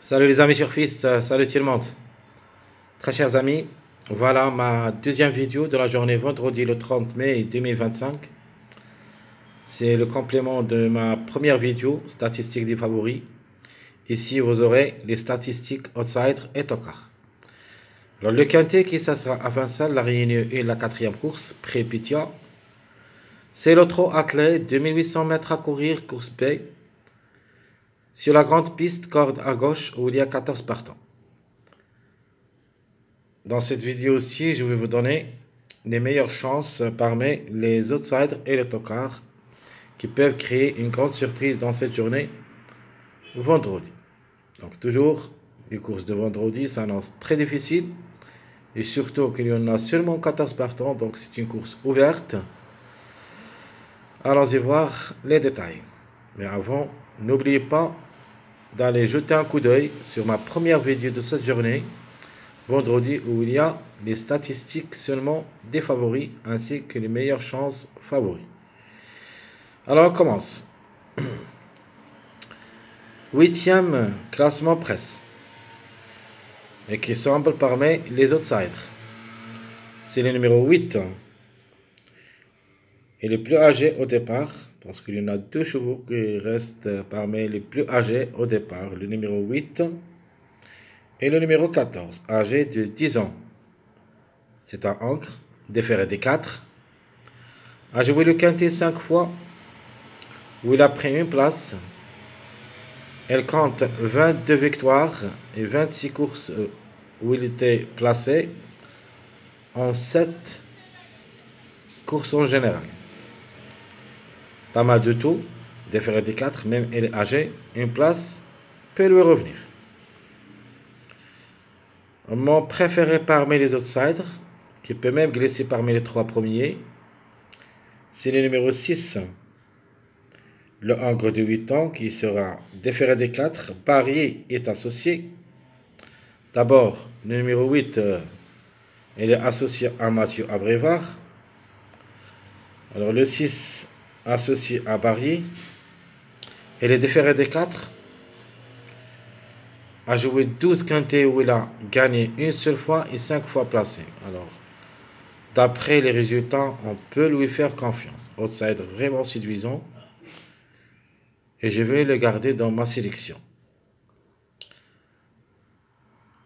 Salut les amis surfistes, salut tout le monde. Très chers amis, voilà ma deuxième vidéo de la journée vendredi le 30 mai 2025. C'est le complément de ma première vidéo, statistiques des favoris. Ici, vous aurez les statistiques outsider et tocard. Alors, le quintet qui ça sera à Vincennes, la Réunion et la quatrième course, pré-Pitia. C'est le trot athlète, 2800 mètres à courir, course B. Sur la grande piste, corde à gauche, où il y a 14 partants. Dans cette vidéo aussi, je vais vous donner les meilleures chances parmi les outsiders et les tocards qui peuvent créer une grande surprise dans cette journée vendredi. Donc toujours, les courses de vendredi s'annoncent très difficiles et surtout qu'il y en a seulement 14 partants, donc c'est une course ouverte. Allons-y voir les détails. Mais avant, n'oubliez pas d'aller jeter un coup d'œil sur ma première vidéo de cette journée vendredi où il y a les statistiques seulement des favoris ainsi que les meilleures chances favoris. Alors on commence. 8e classement presse et qui semble parmi les outsiders. C'est le numéro 8. Et le plus âgé au départ, parce qu'il y en a deux chevaux qui restent parmi les plus âgés au départ, le numéro 8 et le numéro 14, âgé de 10 ans. C'est un ancre, déféré des 4, a joué le quintet 5 fois, où il a pris une place. Elle compte 22 victoires et 26 courses où il était placé en 7 courses en général. Pas mal de tout, déféré des 4, même elle est âgée, une place peut lui revenir. Mon préféré parmi les outsiders, qui peut même glisser parmi les 3 premiers, c'est le numéro 6. Le Angre de 8 ans qui sera déféré des 4. Paris est associé. D'abord, le numéro 8, il est associé à Mathieu Abrévard. Alors le 6, associé à Barry. Il est déféré des 4. A joué 12 quintets où il a gagné une seule fois et 5 fois placé. Alors, d'après les résultats, on peut lui faire confiance. Outsider vraiment séduisant. Et je vais le garder dans ma sélection.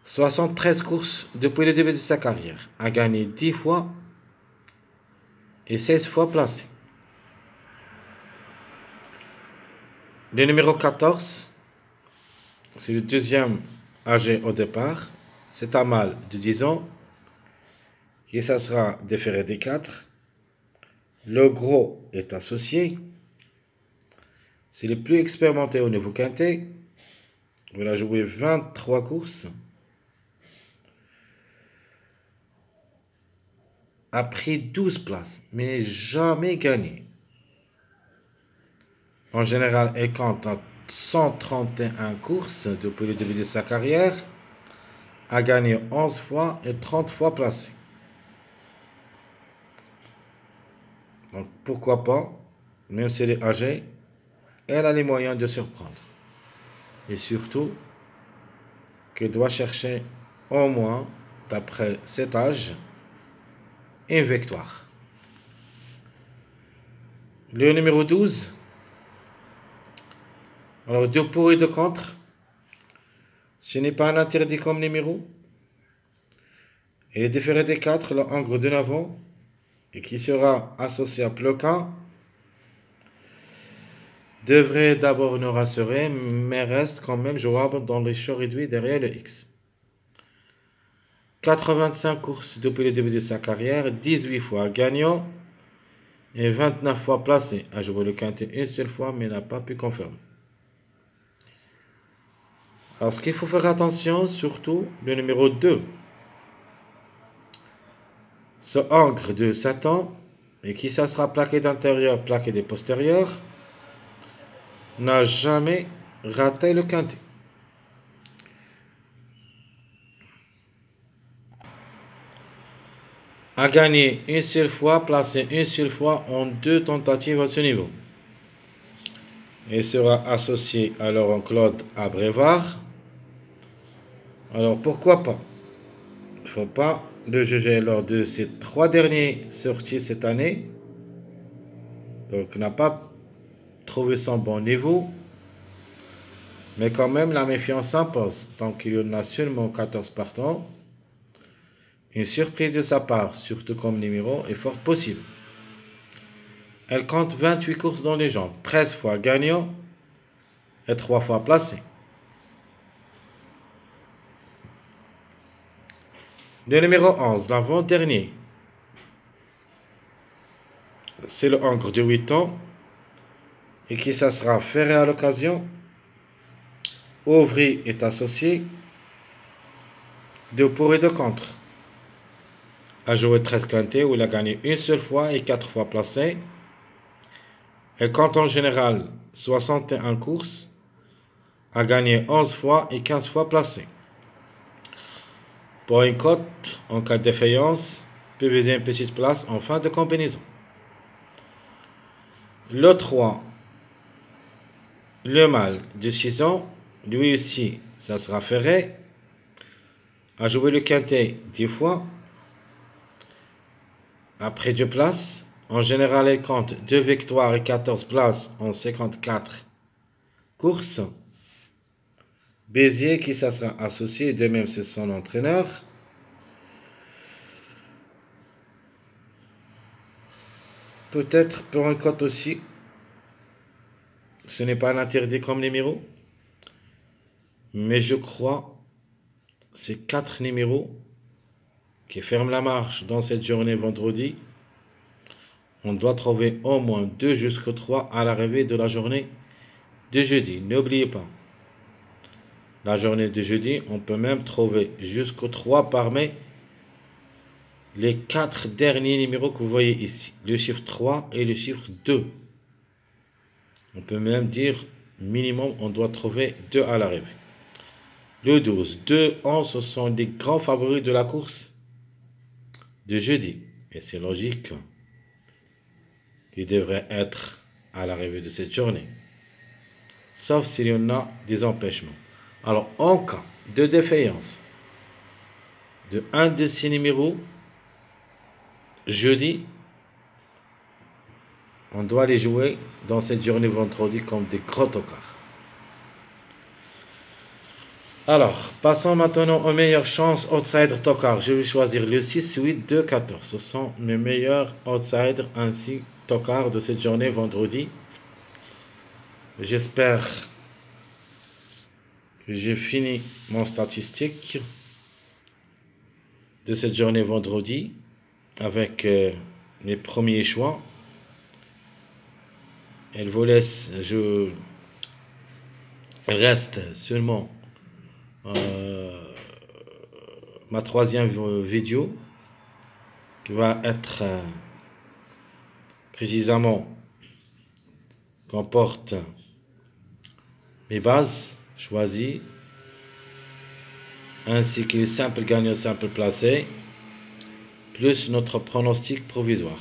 73 courses depuis le début de sa carrière. A gagné 10 fois et 16 fois placé. Le numéro 14, c'est le deuxième âgé au départ. C'est un mâle de 10 ans qui ça sera déféré des 4. Le gros est associé. C'est le plus expérimenté au niveau quintet. Il a joué 23 courses. A pris 12 places, mais jamais gagné. En général, il compte 131 courses depuis le début de sa carrière. A gagné 11 fois et 30 fois placé. Donc pourquoi pas, même si elle est âgée, elle a les moyens de surprendre. Et surtout, qu'elle doit chercher au moins, d'après cet âge, une victoire. Le numéro 12. Alors, 2 pour et 2 contre. Ce n'est pas un interdit comme numéro. Il est déféré des 4, le Angre de 9 ans, et qui sera associé à Ploquin, devrait d'abord nous rassurer, mais reste quand même jouable dans les choix réduits derrière le X. 85 courses depuis le début de sa carrière, 18 fois gagnant et 29 fois placé. A joué le quintet une seule fois, mais n'a pas pu confirmer. Alors, ce qu'il faut faire attention, surtout le numéro 2. Ce Angre de 7 ans, et qui ça sera plaqué d'intérieur, plaqué des postérieurs, n'a jamais raté le quintet. A gagné une seule fois, placé une seule fois en 2 tentatives à ce niveau. et sera associé à Laurent Claude Abrévard. Alors pourquoi pas? Il ne faut pas le juger lors de ces 3 dernières sorties cette année. Donc n'a pas trouvé son bon niveau. Mais quand même, la méfiance s'impose. Tant qu'il y en a seulement 14 partants, une surprise de sa part, surtout comme numéro, est fort possible. Elle compte 28 courses dans les jambes, 13 fois gagnant et 3 fois placé. Le numéro 11, l'avant-dernier. C'est le Ancre de 8 ans et qui ça sera ferré à l'occasion. Auvry est associé. De pour et de contre. A joué 13 quintés où il a gagné une seule fois et 4 fois placé. Elle compte en général 61 courses. A gagné 11 fois et 15 fois placé. Pour une cote, en cas de défaillance, peut viser une petite place en fin de combinaison. Le 3, le mâle de 6 ans, lui aussi, ça sera ferré. A joué le quintet 10 fois. Après 2 places, en général, elle compte 2 victoires et 14 places en 54 courses. Béziers, qui ça sera associé, de même c'est son entraîneur. Peut-être pour un cote aussi. Ce n'est pas un interdit comme numéro. Mais je crois ces 4 numéros qui ferment la marche dans cette journée vendredi. On doit trouver au moins 2 jusqu'au 3 à l'arrivée de la journée de jeudi. N'oubliez pas. La journée de jeudi, on peut même trouver jusqu'au 3 parmi les 4 derniers numéros que vous voyez ici. Le chiffre 3 et le chiffre 2. On peut même dire minimum, on doit trouver 2 à l'arrivée. Le 12, 2, 11, ce sont les grands favoris de la course de jeudi. Et c'est logique qu'ils devraient être à l'arrivée de cette journée. Sauf s'il y en a des empêchements. Alors, en cas de défaillance de un de ces numéros, jeudi, on doit les jouer dans cette journée vendredi comme des gros tocards. Alors, passons maintenant aux meilleures chances outsider tocard. Je vais choisir le 6, 8, 2, 14. Ce sont mes meilleurs outsiders ainsi tocards de cette journée vendredi. J'espère que j'ai fini mon statistique de cette journée vendredi avec mes premiers choix. Elle vous laisse, il reste seulement ma 3e vidéo qui va être précisément comporte mes bases choisies ainsi que le simple gagnant simple placé plus notre pronostic provisoire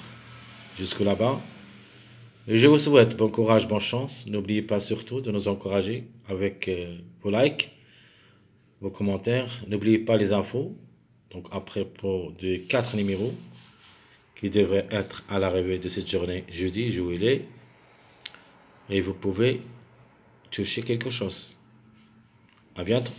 jusque là-bas. Je vous souhaite bon courage, bonne chance. N'oubliez pas surtout de nous encourager avec vos likes, vos commentaires. N'oubliez pas les infos. Donc après pour de 4 numéros qui devraient être à l'arrivée de cette journée jeudi, jouez-les. Et vous pouvez toucher quelque chose. À bientôt.